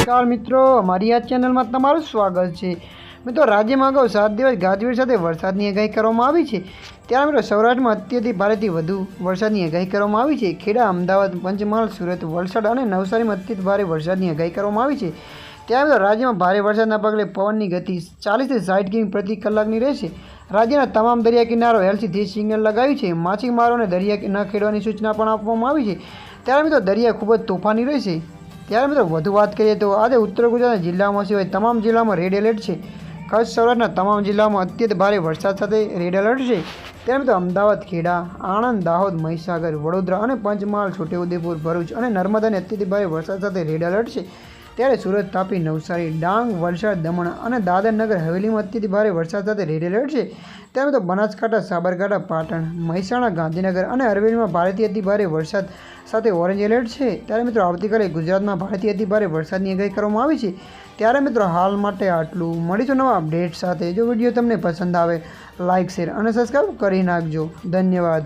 નમસ્કાર મિત્રો, અમારી આ ચેનલમાં તમારું સ્વાગત છે। મિત્રો, રાજ્યમાં અગાઉ 7 દિવસ ગાજવીજ સાથે વરસાદની આગાહી કરવામાં આવી છે। ત્યારે મિત્રો સૌરાષ્ટ્રમાં અત્યંત ભારેથી વધુ વરસાદની આગાહી કરવામાં આવી છે। ખેડા, અમદાવાદ, પંચમહાલ, સુરત, વલસાડ અને નવસારીમાં અત્યંત ભારે વરસાદની આગાહી કરવામાં આવી છે। ત્યારે મિત્રો રાજ્યમાં ભારે વરસાદના પગલે પવનની ગતિ 40 થી 60 કિમી પ્રતિ કલાકની રહેશે। રાજ્યના તમામ દરિયા કિનારો LCD સિગ્નલ લગાવ્યું છે। માછીમારોને દરિયા ન ખેડવાની સૂચના પણ આપવામાં આવી છે। ત્યારે મિત્રો દરિયા ખૂબ જ તોફાની રહેશે। ત્યારે મિત્રો વધુ વાત કરીએ તો આજે ઉત્તર ગુજરાતના જિલ્લાઓમાં સિવાય તમામ જિલ્લામાં રેડ એલર્ટ છે। કચ્છ સૌરાષ્ટ્રના તમામ જિલ્લામાં અત્યંત ભારે વરસાદ સાથે રેડ એલર્ટ છે। ત્યારે મિત્રો અમદાવાદ, ખેડા, આણંદ, દાહોદ, મહીસાગર, વડોદરા અને પંચમહાલ, છોટાઉદેપુર, ભરૂચ અને નર્મદાને અત્યંત ભારે વરસાદ સાથે રેડ એલર્ટ છે। ત્યારે સુરત, તાપી, નવસારી, ડાંગ, વલસાડ, દમણ અને દાદર નગર હવેલીમાં અત્યંત ભારે વરસાદ સાથે રેડ એલર્ટ છે। ત્યારે મિત્રો બનાસકાંઠા, સાબરકાંઠા, પાટણ, મહેસાણા, ગાંધીનગર અને અરવલ્લીમાં ભારેથી અતિ ભારે વરસાદ સાથે ઓરેન્જ એલર્ટ છે। ત્યારે મિત્રો આવતીકાલે ગુજરાતમાં ભારેથી અતિ ભારે વરસાદની આગાહી કરવામાં આવી છે। ત્યારે મિત્રો હાલ માટે આટલું। મળીશું નવા અપડેટ સાથે। જો વિડીયો તમને પસંદ આવે લાઇક, શેર અને સબસ્ક્રાઈબ કરી નાખજો। ધન્યવાદ।